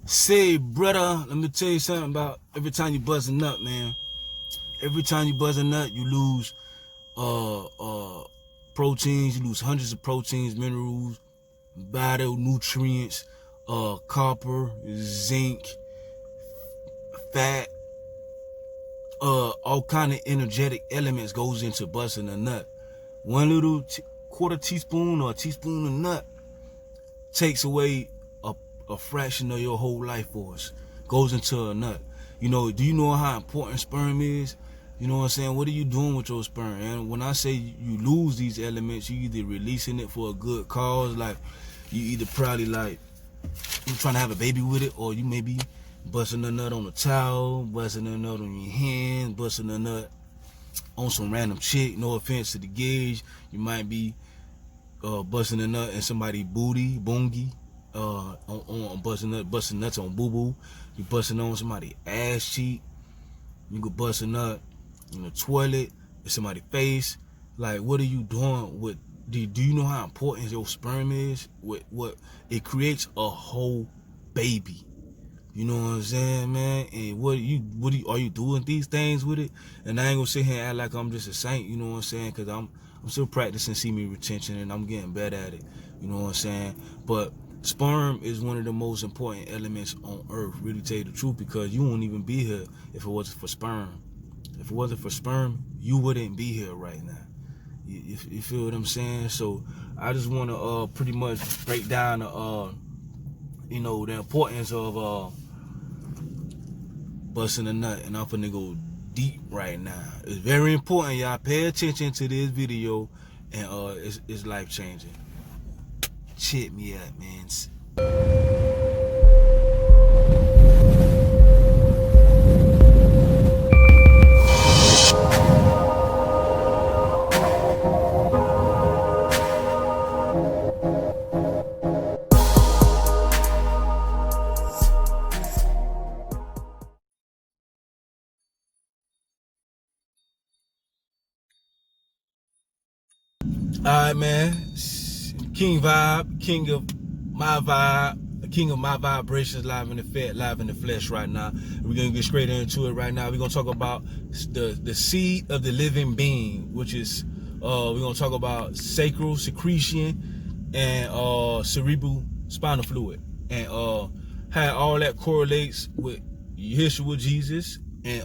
Say, brother, let me tell you something about every time you bust a nut, man. Every time you bust a nut, you lose proteins, you lose hundreds of proteins, minerals, vital nutrients, copper, zinc, fat, all kind of energetic elements goes into busting a nut. One little quarter teaspoon or a teaspoon of nut takes away a fraction of your whole life force, goes into a nut. You know, do you know how important sperm is? You know what I'm saying? What are you doing with your sperm? And when I say you lose these elements, you either releasing it for a good cause, like you either probably like you're trying to have a baby with it, or you may be busting a nut on a towel, busting a nut on your hand, busting a nut on some random chick. No offense to the gauge. You might be busting a nut in somebody's booty, bongi, on busting nuts on boo boo. You busting on somebody's ass cheek. You could bust a nut in the toilet, in somebody's face. Like, what are you doing with? Do you know how important your sperm is? What it creates a whole baby. You know what I'm saying, man? And are you doing these things with it? And I ain't gonna sit here and act like I'm just a saint, you know what I'm saying? Cause I'm still practicing semen retention and I'm getting better at it. You know what I'm saying? But sperm is one of the most important elements on earth, really tell you the truth, because you wouldn't even be here if it wasn't for sperm. If it wasn't for sperm, you wouldn't be here right now. You feel what I'm saying? So I just want to pretty much break down you know, the importance of busting a nut, and I'm finna go deep right now. It's very important, y'all. Pay attention to this video, and it's life changing. Check me out, man. Alright, man. King Vibe, king of my vibe, king of my vibrations, live in effect, live in the flesh right now. We're gonna get straight into it right now. We're gonna talk about the seed of the living being, which is we're gonna talk about sacral, secretion, and cerebral spinal fluid, and how all that correlates with Yeshua Jesus, and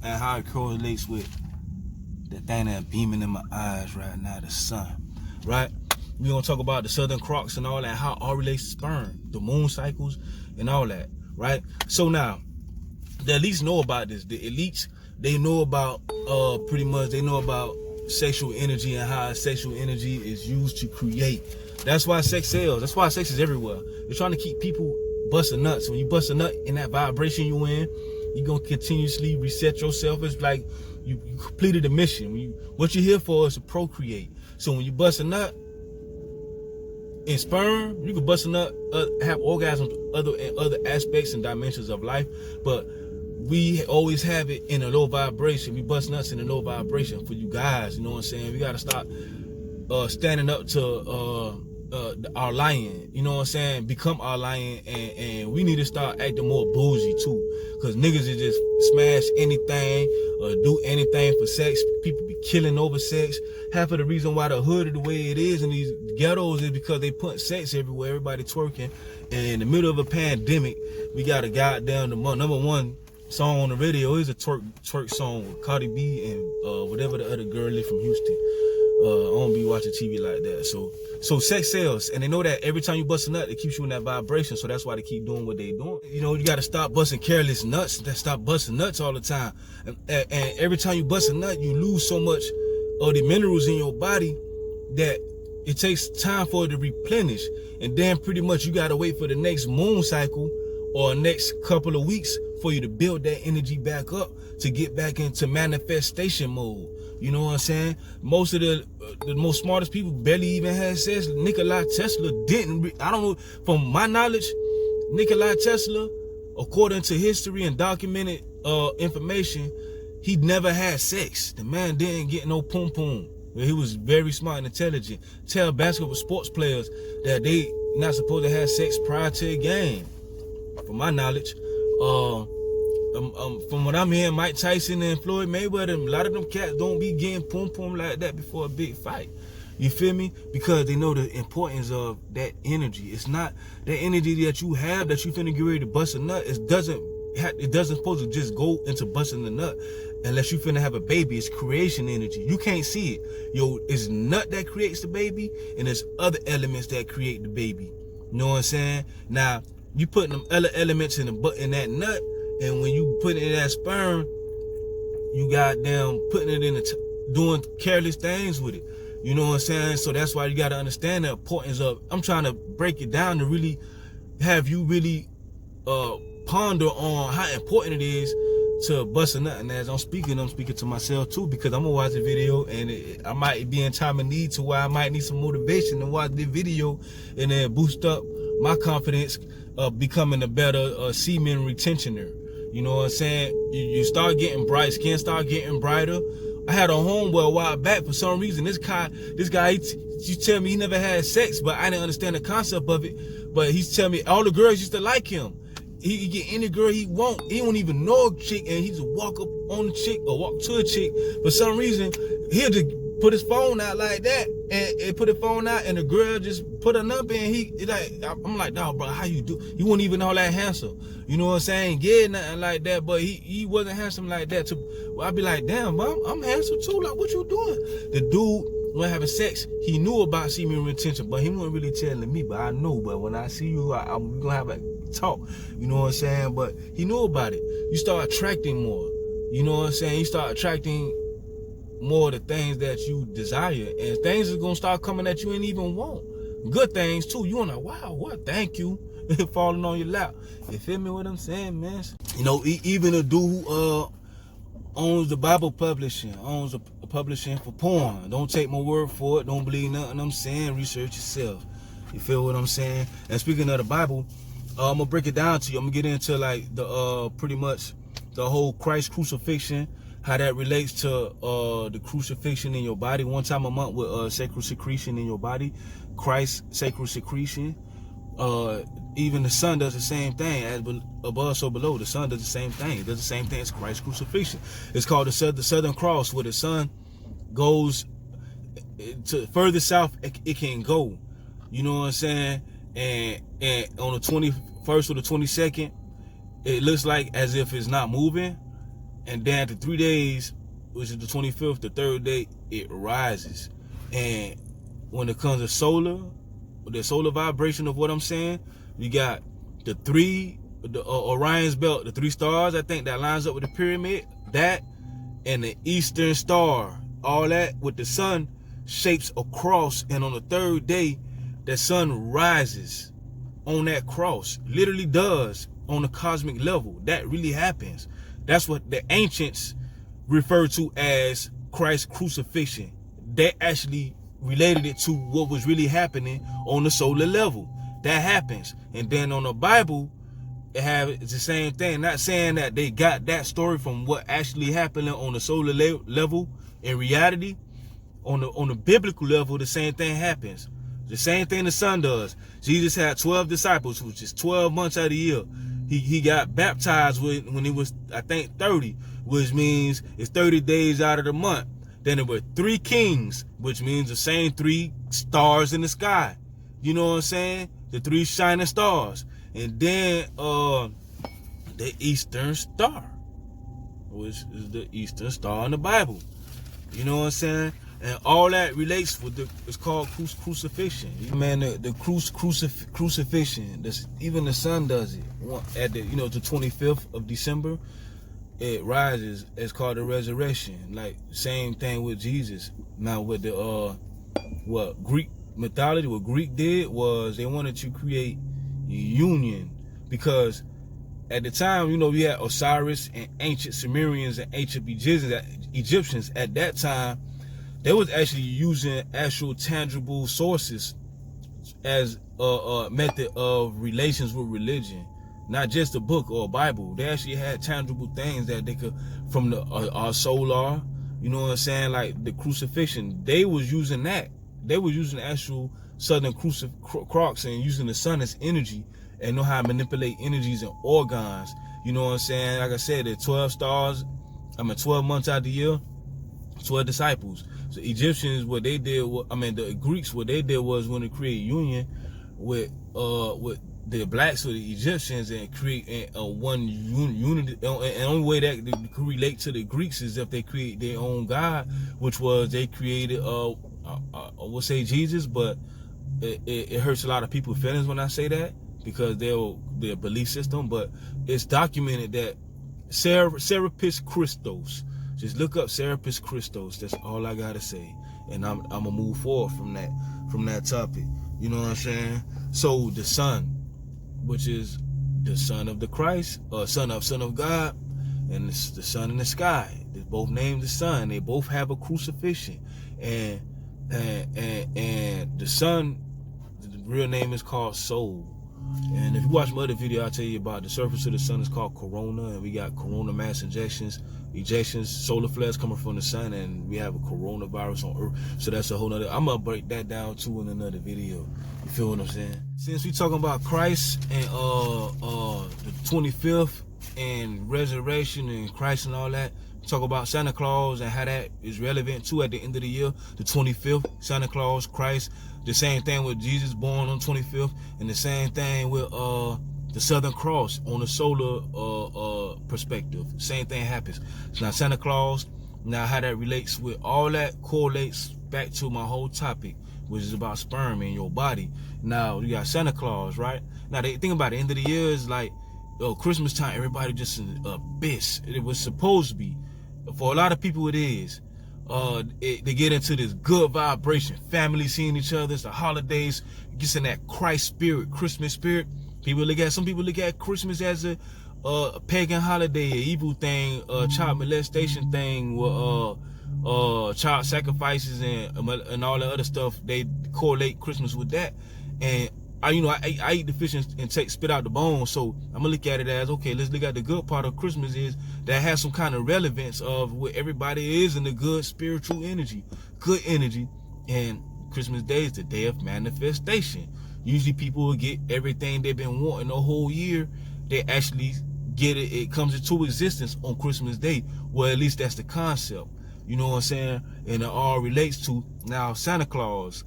how it correlates with the thing that's beaming in my eyes right now, the sun, right? We're gonna talk about the southern CRUX and all that, how it all relates to sperm, the moon cycles and all that, right? So now, the elites know about this. The elites, they know about, pretty much, they know about sexual energy and how sexual energy is used to create. That's why sex sells. That's why sex is everywhere. They're trying to keep people busting nuts. When you bust a nut in that vibration you in, you're gonna continuously reset yourself. It's like you completed the mission. What you're here for is to procreate. So when you bust a nut in sperm, you can bust a nut, have orgasms in other aspects and dimensions of life, but we always have it in a low vibration. We bust nuts in a low vibration for you guys. You know what I'm saying? We gotta stop standing up to our lion. You know what I'm saying? Become our lion, and we need to start acting more bougie too, because niggas is just smash anything or do anything for sex. People be killing over sex. Half of the reason why the hood is the way it is in these ghettos is because they put sex everywhere. Everybody twerking, and in the middle of a pandemic, we got a goddamn number one song on the radio is a twerk song with Cardi B and whatever the other girl is from Houston. I don't be watching TV like that. So sex sells, and they know that every time you bust a nut, it keeps you in that vibration. So that's why they keep doing what they doing. You know, you got to stop busting careless nuts. Stop busting nuts all the time. And every time you bust a nut, you lose so much of the minerals in your body that it takes time for it to replenish. And then pretty much you got to wait for the next moon cycle or next couple of weeks for you to build that energy back up to get back into manifestation mode. You know what I'm saying? Most of the most smartest people barely even had sex. Nikola Tesla didn't. I don't know, from my knowledge, Nikola Tesla, according to history and documented information, he never had sex. The man didn't get no pum pum. He was very smart and intelligent. Tell basketball sports players that they not supposed to have sex prior to a game. from my knowledge. From what I'm hearing, Mike Tyson and Floyd Mayweather, a lot of them cats don't be getting pum like that before a big fight. You feel me? Because they know the importance of that energy. It's not that energy that you have that you finna get ready to bust a nut. It doesn't supposed to just go into busting the nut unless you finna have a baby. It's creation energy. You can't see it. It's nut that creates the baby, and there's other elements that create the baby. You know what I'm saying? Now, you putting them other elements in that nut, and when you put it in that sperm, you goddamn putting it in doing careless things with it. You know what I'm saying? So that's why you got to understand the importance of, I'm trying to break it down to really have you really ponder on how important it is to bust a nut. And as I'm speaking to myself too, because I'm gonna watch the video, and I might be in time of need to where I might need some motivation to watch the video and then boost up my confidence of becoming a better semen retentioner. You know what I'm saying? You start getting bright, skin start getting brighter. I had a homeboy a while back. For some reason, this guy, he tell me he never had sex, but I didn't understand the concept of it. But he's telling me all the girls used to like him. He get any girl he want. He don't even know a chick, and he just walk up on the chick or walk to a chick. For some reason, he'll just put his phone out like that, and put the phone out, and the girl just put her number in. I'm like, no, bro, how you do? He wasn't even all that handsome. You know what I'm saying? Yeah, nothing like that, but he wasn't handsome like that. Well, I'd be like, damn, bro, I'm handsome too. Like, what you doing? The dude, when having sex, he knew about semen retention, but he wasn't really telling me. But I know. But when I see you, I'm gonna have a talk. You know what I'm saying? But he knew about it. You start attracting more. You know what I'm saying? You start attracting more of the things that you desire, and things are gonna start coming that you ain't even want. Good things too. You wanna, wow, what? Thank you. Falling on your lap. You feel me? What I'm saying, man? You know, even a dude who owns the Bible publishing, owns a publishing for porn. Don't take my word for it. Don't believe nothing I'm saying. Research yourself. You feel what I'm saying? And speaking of the Bible, I'm gonna break it down to you. I'm gonna get into like the pretty much the whole Christ crucifixion, how that relates to the crucifixion in your body one time a month with sacral secretion in your body. Christ sacral secretion. Even the sun does the same thing. As above, so below. The sun does the same thing. It does the same thing as Christ's crucifixion. It's called the Southern Cross, where the sun goes to further south it can go. You know what I'm saying? And on the 21st or the 22nd, it looks like as if it's not moving. And then after 3 days, which is the 25th, the third day, it rises. And when it comes to the solar vibration of what I'm saying, you got the Orion's belt, the 3 stars, I think that lines up with the pyramid, that, and the Eastern Star, all that with the sun shapes a cross. And on the third day, the sun rises on that cross. Literally does on a cosmic level. That really happens. That's what the ancients refer to as Christ's crucifixion. They actually related it to what was really happening on the solar level. That happens. And then on the Bible, it's the same thing. Not saying that they got that story from what actually happened on the solar level. In reality, on the biblical level, the same thing happens. The same thing the sun does. Jesus had 12 disciples, which is 12 months out of the year. He got baptized when he was, I think, 30, which means it's 30 days out of the month. Then there were 3 kings, which means the same 3 stars in the sky. You know what I'm saying? The 3 shining stars. And then the Eastern Star, which is the Eastern Star in the Bible. You know what I'm saying? And all that relates with it's called crucifixion. Man, the crucifixion. Even the sun does it. At the the 25th of December, it rises. It's called the resurrection. Like same thing with Jesus. Now with the what Greek mythology, what Greek did was they wanted to create union, because at the time, we had Osiris and ancient Sumerians and ancient Egyptians. At that time, they was actually using actual tangible sources as a method of relations with religion, not just a book or a Bible. They actually had tangible things that they could, from our solar, you know what I'm saying, like the crucifixion. They was using that. They were using the actual southern CRUX and using the sun as energy and know how to manipulate energies and organs. You know what I'm saying? Like I said, there 12 stars. 12 months out of the year, 12 disciples. So Egyptians, what they did, the Greeks, what they did was when they create union with the blacks or the Egyptians and create one unity. And the only way that they could relate to the Greeks is if they create their own God, which was they created, we'll say Jesus, but it hurts a lot of people's feelings when I say that because their belief system. But it's documented that Serapis Christos. Just look up Serapis Christos. That's all I gotta say, and I'm gonna move forward from that topic. You know what I'm saying? So the Son, which is the Son of the Christ, Son of God, and it's the Sun in the sky. They both named the Sun. They both have a crucifixion, and the Son, the real name is called Soul. And if you watch my other video, I'll tell you about the surface of the sun is called corona, and we got corona mass ejections, solar flares coming from the sun, and we have a coronavirus on Earth. So that's a whole nother. I'm gonna break that down too in another video. You feel what I'm saying? Since we talking about Christ and the 25th and resurrection and Christ and all that, talk about Santa Claus and how that is relevant too at the end of the year. The 25th, Santa Claus, Christ. The same thing with Jesus born on 25th, and the same thing with the Southern Cross on the solar perspective. Same thing happens. So now Santa Claus, now how that relates with all that correlates back to my whole topic, which is about sperm in your body. Now you got Santa Claus, right? Now the thing about the end of the year is like, Christmas time, everybody just in a abyss. It was supposed to be. For a lot of people it is. They get into this good vibration, family seeing each other, it's the holidays, gets in that Christ spirit, Christmas spirit. Some people look at Christmas as a pagan holiday, an evil thing, child molestation thing, child sacrifices and all the other stuff. They correlate Christmas with that. And I eat the fish and spit out the bones. So I'm gonna look at it as, okay, let's look at the good part of Christmas is that has some kind of relevance of where everybody is in the good spiritual energy, good energy. And Christmas Day is the day of manifestation. Usually people will get everything they've been wanting the whole year. They actually get it. It comes into existence on Christmas Day. Well, at least that's the concept. You know what I'm saying? And it all relates to now Santa Claus.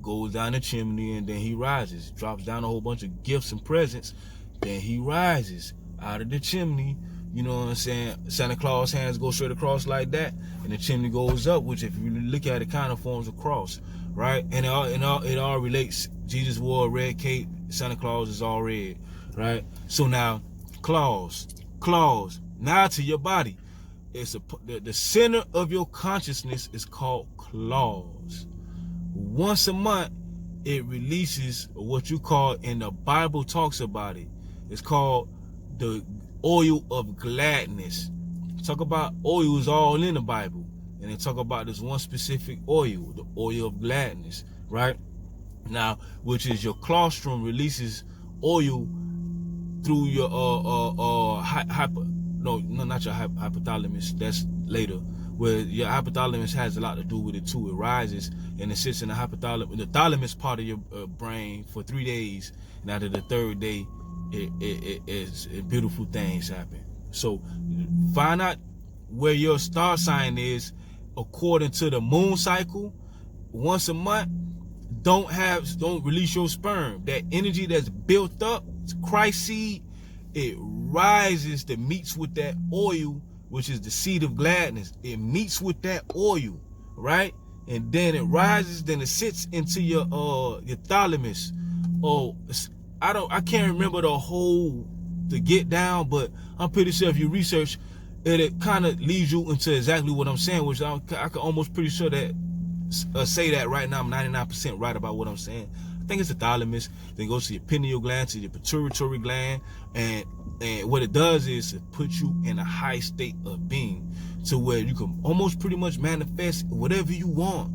Goes down the chimney and then he rises, drops down a whole bunch of gifts and presents, then he rises out of the chimney. You know what I'm saying? Santa Claus hands go straight across like that, and the chimney goes up, which if you look at it kind of forms a cross, right? And it all relates. Jesus wore a red cape, Santa Claus is all red, right? So now claws, now to your body. It's the center of your consciousness is called claws. Once a month, it releases what you call, and the Bible talks about it, it's called the oil of gladness. Talk about oils all in the Bible, and they talk about this one specific oil, the oil of gladness, right? Now, which is your claustrum releases oil through your not your hypothalamus, that's later, where your hypothalamus has a lot to do with it too. It rises and it sits in the hypothalamus, the thalamus part of your brain for 3 days, and after the third day, beautiful things happen. So find out where your star sign is according to the moon cycle. Once a month, don't release your sperm. That energy that's built up, it's Christ seed, it rises to meets with that oil, which is the seed of gladness. It meets with that oil, right? And then it rises, then it sits into your thalamus. I can't remember the get down, but I'm pretty sure if you research it kind of leads you into exactly what I'm saying, which I can almost pretty sure that say that right now. I'm 99% right about what I'm saying. I think it's the thalamus, then goes to your pineal gland, to your pituitary gland, and what it does is it puts you in a high state of being to where you can almost pretty much manifest whatever you want.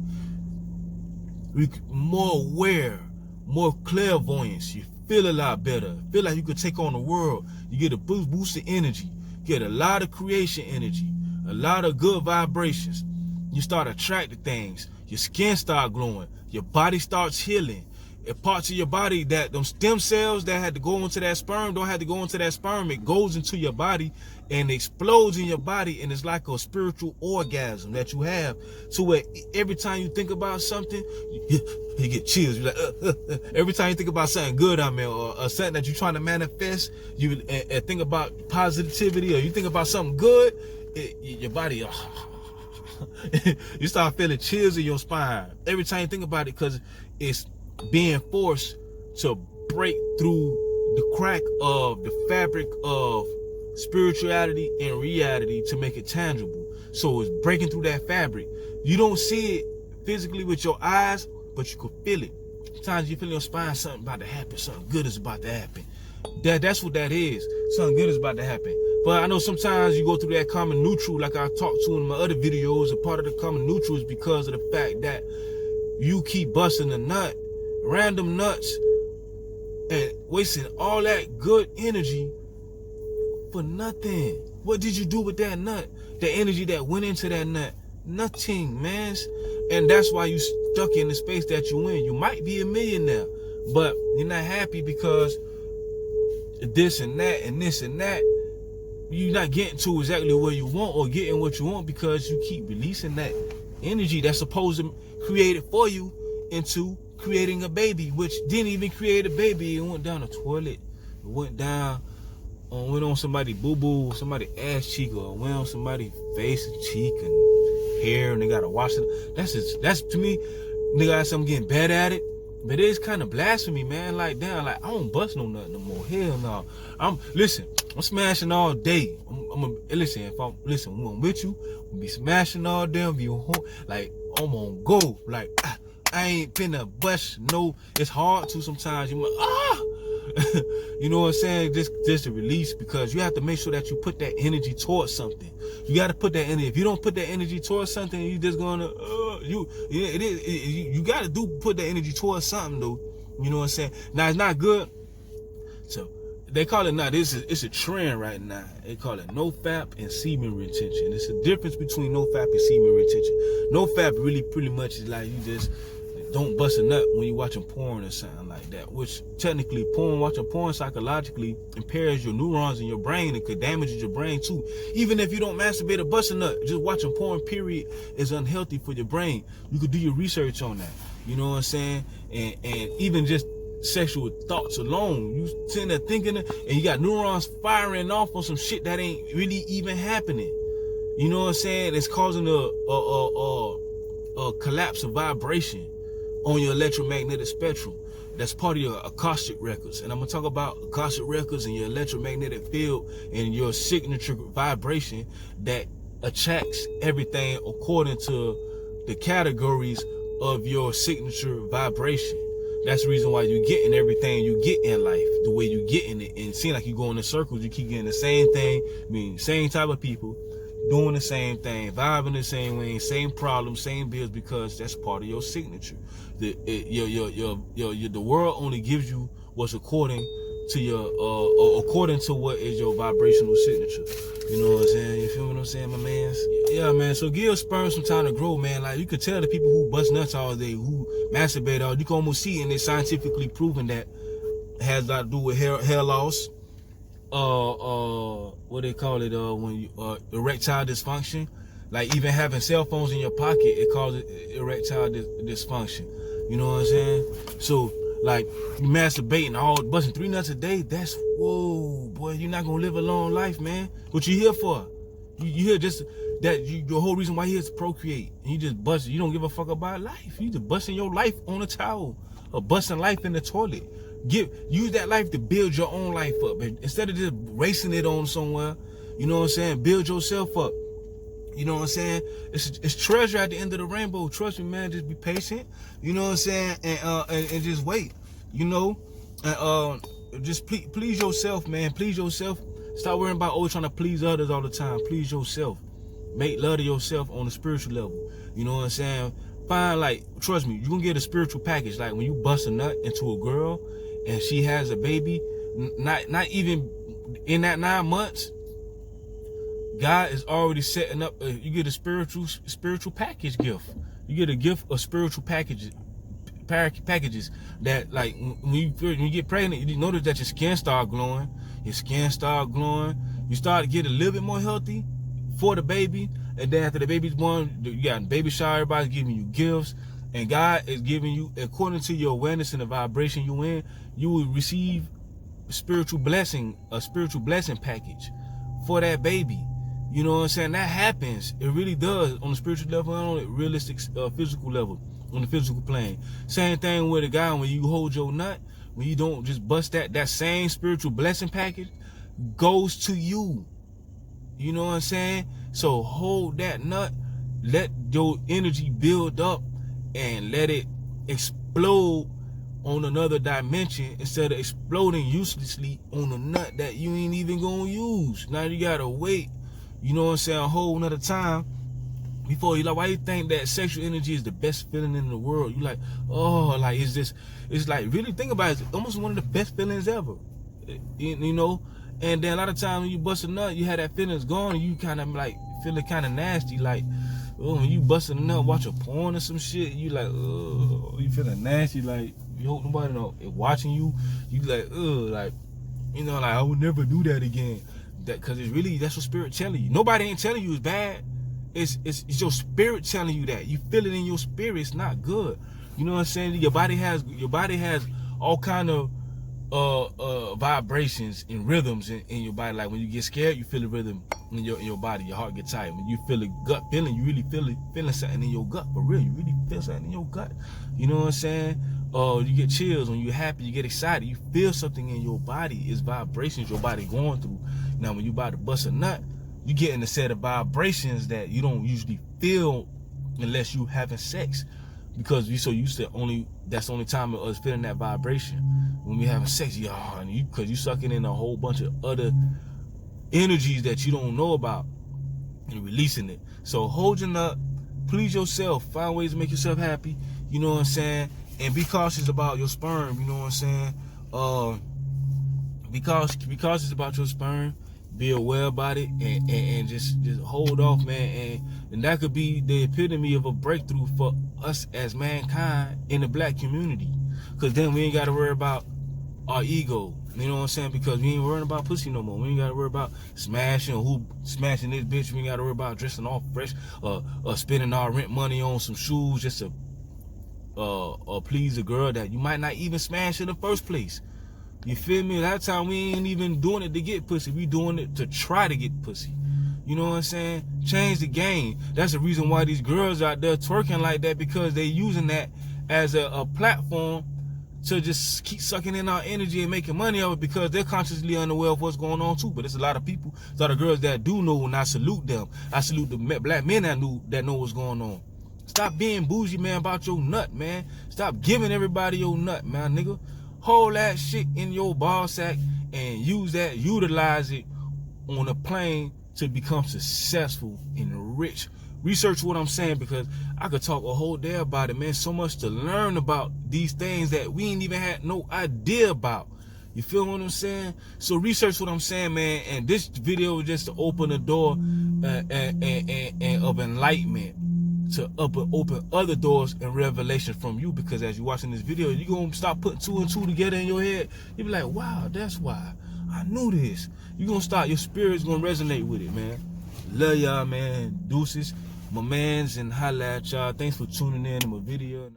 More aware, more clairvoyance. You feel a lot better. Feel like you could take on the world. You get a boost of energy. You get a lot of creation energy, a lot of good vibrations. You start attracting things. Your skin start glowing. Your body starts healing. parts of your body that them stem cells that had to go into that sperm don't have to go into that sperm. It goes into your body and explodes in your body, and it's like a spiritual orgasm that you have. So where every time you think about something, you get chills. You're like, every time you think about something good, or something that you're trying to manifest, you think about positivity, or you think about something good, your body, you start feeling chills in your spine every time you think about it, because it's being forced to break through the crack of the fabric of spirituality and reality to make it tangible. So it's breaking through that fabric. You don't see it physically with your eyes, but you can feel it. Sometimes you feel in your spine, something about to happen, something good is about to happen. That's what that is. Something good is about to happen. But I know sometimes you go through that common neutral, like I talked to in my other videos. A part of the common neutral is because of the fact that you keep busting a nut, random nuts, and wasting all that good energy for nothing. What did you do with that nut? The energy that went into that nut? Nothing, man. And that's why you stuck in the space that you in. You might be a millionaire, but you're not happy because this and that and this and that. You're not getting to exactly where you want or getting what you want because you keep releasing that energy that's supposed to create it for you into creating a baby, which didn't even create a baby. It went down the toilet. It went on somebody's boo-boo, somebody's ass cheek, or went on somebody's face and cheek and hair, and they gotta wash it. That's to me, nigga, I'm getting bad at it. But it's kind of blasphemy, man. Like, damn, like, I don't bust no nothing no more. Hell no. I'm smashing all day. When I'm with you, I'm be smashing all day. I'm on go. Like, I ain't finna bust no. It's hard to sometimes. You might, you know what I'm saying? Just to release, because you have to make sure that you put that energy towards something. You got to put that energy. If you don't put that energy towards something, you just gonna you got to put that energy towards something though. You know what I'm saying? Now it's not good. So they call it now. It's a trend right now. They call it nofap and semen retention. It's a difference between nofap and semen retention. Nofap really pretty much is like you just don't bust a nut when you're watching porn or something like that, which technically watching porn psychologically impairs your neurons in your brain and could damage your brain too. Even if you don't masturbate or bust a nut, just watching porn period is unhealthy for your brain. You could do your research on that. You know what I'm saying? And even just sexual thoughts alone, you sitting there thinking and you got neurons firing off on some shit that ain't really even happening. You know what I'm saying? It's causing a collapse of vibration on your electromagnetic spectrum. That's part of your acoustic records. And I'm gonna talk about acoustic records and your electromagnetic field and your signature vibration that attracts everything according to the categories of your signature vibration. That's the reason why you're getting everything you get in life, the way you getting it. And it seems like you go in circles, you keep getting the same thing, same type of people, doing the same thing, vibing the same way, same problems, same bills, because that's part of your signature. The world only gives you what's according to your according to what is your vibrational signature. You know what I'm saying? You feel what I'm saying, my man? Yeah, man. So give your sperm some time to grow, man. Like, you could tell the people who bust nuts all day, who masturbate all, you can almost see, and it's scientifically proven that it has a lot to do with hair loss. What they call it, when you erectile dysfunction. Like, even having cell phones in your pocket, it causes erectile dysfunction. You know what I'm saying? So, like, you masturbating busting 3 nuts a day, that's, whoa, boy, you're not gonna live a long life, man. What you here for? You here just that the whole reason why you here is to procreate. And you just bust, you don't give a fuck about life. You just busting your life on a towel or busting life in the toilet. Use that life to build your own life up. Instead of just racing it on somewhere, you know what I'm saying? Build yourself up. You know what I'm saying? It's treasure at the end of the rainbow. Trust me, man. Just be patient. You know what I'm saying? And just wait. You know? And just please yourself, man. Please yourself. Stop worrying about always trying to please others all the time. Please yourself. Make love to yourself on a spiritual level. You know what I'm saying? Find, like, trust me, you're gonna get a spiritual package. Like, when you bust a nut into a girl and she has a baby, not even in that 9 months, God is already setting up. You get a spiritual package gift. You get a gift of spiritual package packages that, like, when you get pregnant, you notice that your skin start glowing. Your skin start glowing. You start to get a little bit more healthy for the baby. And then after the baby's born, you got baby shower, everybody's giving you gifts. And God is giving you, according to your awareness and the vibration you in, you will receive a spiritual blessing package for that baby. You know what I'm saying? That happens. It really does on the spiritual level and on the realistic physical level, on the physical plane. Same thing with a guy when you hold your nut, when you don't just bust that same spiritual blessing package goes to you. You know what I'm saying? So hold that nut, let your energy build up, and let it explode on another dimension instead of exploding uselessly on a nut that you ain't even gonna use. Now you gotta wait, you know what I'm saying, a whole nother time before you, like, why you think that sexual energy is the best feeling in the world? You like, oh, like, it's like, really think about it, it's almost one of the best feelings ever, you know? And then a lot of times when you bust a nut, you have that feeling's gone, and you kind of like feeling kind of nasty, like, oh, when you bust a nut, watch a porn or some shit, you like, oh, you feeling nasty, like, you hope nobody know watching you, you like, like, you know, like, I would never do that again. That, cause it's really, that's what spirit telling you. Nobody ain't telling you it's bad. It's your spirit telling you that. You feel it in your spirit. It's not good. You know what I'm saying? Your body has all kind of vibrations and rhythms in your body. Like when you get scared, you feel the rhythm in your body. Your heart gets tight. When you feel a gut feeling, you really feeling something in your gut. For real, you really feel something in your gut. You know what I'm saying? You get chills when you're happy. You get excited. You feel something in your body. It's vibrations your body going through. Now, when you about to bust a nut, you get in a set of vibrations that you don't usually feel unless you having sex, because you so used to that's the only time of us feeling that vibration when we having sex, y'all, and because you sucking in a whole bunch of other energies that you don't know about and releasing it. So hold your nut, please yourself, find ways to make yourself happy, you know what I'm saying, and be cautious about your sperm, you know what I'm saying. Be cautious about your sperm. Be aware about it, and just hold off, man. And that could be the epitome of a breakthrough for us as mankind in the black community. Because then we ain't got to worry about our ego. You know what I'm saying? Because we ain't worrying about pussy no more. We ain't got to worry about smashing this bitch. We ain't got to worry about dressing all fresh or spending our rent money on some shoes just to please a girl that you might not even smash in the first place. You feel me? That time we ain't even doing it to get pussy. We doing it to try to get pussy. You know what I'm saying? Change the game. That's the reason why these girls out there twerking like that, because they using that as a platform to just keep sucking in our energy and making money of it, because they're consciously unaware of what's going on too. But there's a lot of people, a lot of girls that do know, and I salute them. I salute the black men that know what's going on. Stop being bougie, man, about your nut, man. Stop giving everybody your nut, man, nigga. Hold that shit in your ball sack and utilize it on a plane to become successful and rich. Research what I'm saying, because I could talk a whole day about it, man. So much to learn about these things that we ain't even had no idea about. You feel what I'm saying? So research what I'm saying, man. And this video is just to open the door of enlightenment, to open other doors and revelation from you. Because as you're watching this video, you're going to start putting 2 and 2 together in your head. You'll be like, wow, that's why I knew this. You're going to start, your spirit's going to resonate with it, man. Love y'all, man. Deuces, my mans, and holla at y'all. Thanks for tuning in to my video.